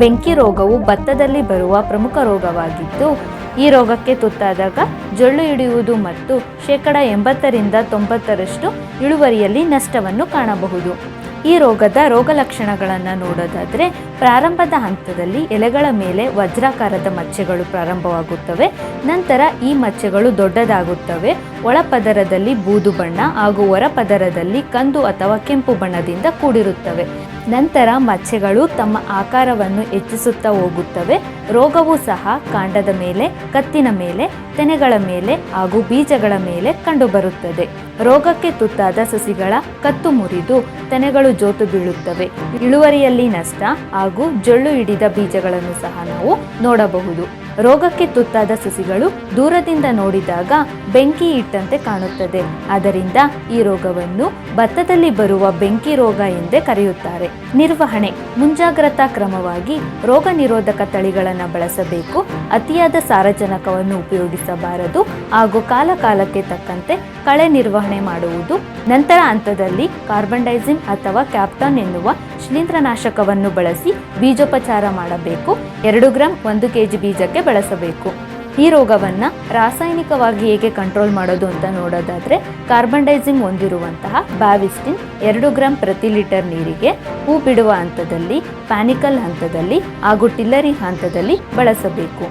ಬೆಂಕಿ ರೋಗವು ಭತ್ತದಲ್ಲಿ ಬರುವ ಪ್ರಮುಖ ರೋಗವಾಗಿದ್ದು, ಈ ರೋಗಕ್ಕೆ ತುತ್ತಾದಾಗ ಜೊಳ್ಳು ಹಿಡಿಯುವುದು ಮತ್ತು 80% 90% ಇಳುವರಿಯಲ್ಲಿ ನಷ್ಟವನ್ನು ಕಾಣಬಹುದು. ಈ ರೋಗದ ರೋಗಲಕ್ಷಣಗಳನ್ನು ನೋಡೋದಾದರೆ, ಪ್ರಾರಂಭದ ಹಂತದಲ್ಲಿ ಎಲೆಗಳ ಮೇಲೆ ವಜ್ರಾಕಾರದ ಮಚ್ಚೆಗಳು ಪ್ರಾರಂಭವಾಗುತ್ತವೆ. ನಂತರ ಈ ಮಚ್ಚೆಗಳು ದೊಡ್ಡದಾಗುತ್ತವೆ. ಒಳಪದರದಲ್ಲಿ ಬೂದು ಬಣ್ಣ ಹಾಗೂ ಹೊರಪದರದಲ್ಲಿ ಕಂದು ಅಥವಾ ಕೆಂಪು ಬಣ್ಣದಿಂದ ಕೂಡಿರುತ್ತವೆ. ನಂತರ ಮಚ್ಚೆಗಳು ತಮ್ಮ ಆಕಾರವನ್ನು ಹೆಚ್ಚಿಸುತ್ತಾ ಹೋಗುತ್ತವೆ. ರೋಗವು ಸಹ ಕಾಂಡದ ಮೇಲೆ, ಕತ್ತಿನ ಮೇಲೆ, ತೆನೆಗಳ ಮೇಲೆ ಹಾಗೂ ಬೀಜಗಳ ಮೇಲೆ ಕಂಡುಬರುತ್ತದೆ. ರೋಗಕ್ಕೆ ತುತ್ತಾದ ಸಸಿಗಳ ಕತ್ತು ಮುರಿದು ತೆನೆಗಳು ಜೋತು ಬೀಳುತ್ತವೆ. ಇಳುವರಿಯಲ್ಲಿ ನಷ್ಟ ಹಾಗೂ ಜೊಳ್ಳು ಹಿಡಿದ ಬೀಜಗಳನ್ನು ಸಹ ನಾವು ನೋಡಬಹುದು. ರೋಗಕ್ಕೆ ತುತ್ತಾದ ಸಸಿಗಳು ದೂರದಿಂದ ನೋಡಿದಾಗ ಬೆಂಕಿ ಇಟ್ಟಂತೆ ಕಾಣುತ್ತದೆ. ಆದ್ದರಿಂದ ಈ ರೋಗವನ್ನು ಭತ್ತದಲ್ಲಿ ಬರುವ ಬೆಂಕಿ ರೋಗ ಎಂದೇ ಕರೆಯುತ್ತಾರೆ. ನಿರ್ವಹಣೆ: ಮುಂಜಾಗ್ರತಾ ಕ್ರಮವಾಗಿ ರೋಗ ನಿರೋಧಕ ತಳಿಗಳನ್ನು ಬಳಸಬೇಕು. ಅತಿಯಾದ ಸಾರಜನಕವನ್ನು ಉಪಯೋಗಿಸಬಾರದು ಹಾಗೂ ಕಾಲಕ್ಕೆ ತಕ್ಕಂತೆ ಕಳೆ ನಿರ್ವಹಣೆ ಮಾಡುವುದು. ನಂತರ ಹಂತದಲ್ಲಿ ಕಾರ್ಬನ್ಡೈಸಿಮ್ ಅಥವಾ ಕ್ಯಾಪ್ಟಾನ್ ಎನ್ನುವ ಶಿಲೀಂಧ್ರನಾಶಕವನ್ನು ಬಳಸಿ ಬೀಜೋಪಚಾರ ಮಾಡಬೇಕು. 2 ಗ್ರಾಂ 1 kg ಬೀಜಕ್ಕೆ ಬಳಸಬೇಕು. ಈ ರೋಗವನ್ನು ರಾಸಾಯನಿಕವಾಗಿ ಹೇಗೆ ಕಂಟ್ರೋಲ್ ಮಾಡೋದು ಅಂತ ನೋಡೋದಾದರೆ, ಕಾರ್ಬನ್ಡೈಸಿಮ್ ಹೊಂದಿರುವಂತಹ ಬ್ಯಾವಿಸ್ಟಿನ್ 2 ಗ್ರಾಂ ಪ್ರತಿ ಲೀಟರ್ ನೀರಿಗೆ ಹೂ ಬಿಡುವ ಹಂತದಲ್ಲಿ, ಪ್ಯಾನಿಕಲ್ ಹಂತದಲ್ಲಿ ಹಾಗೂ ಟಿಲ್ಲರಿ ಹಂತದಲ್ಲಿ ಬಳಸಬೇಕು.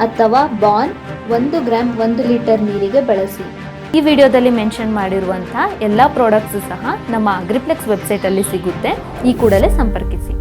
ಅಥವಾ ಬಾನ್ 1 ಗ್ರಾಂ 1 ಲೀಟರ್ ನೀರಿಗೆ ಬಳಸಿ. ಈ ವಿಡಿಯೋದಲ್ಲಿ ಮೆನ್ಷನ್ ಮಾಡಿರುವಂತಹ ಎಲ್ಲ ಪ್ರಾಡಕ್ಟ್ಸು ಸಹ ನಮ್ಮ ಅಗ್ರಿಪ್ಲೆಕ್ಸ್ ವೆಬ್ಸೈಟಲ್ಲಿ ಸಿಗುತ್ತೆ. ಈ ಕೂಡಲೇ ಸಂಪರ್ಕಿಸಿ.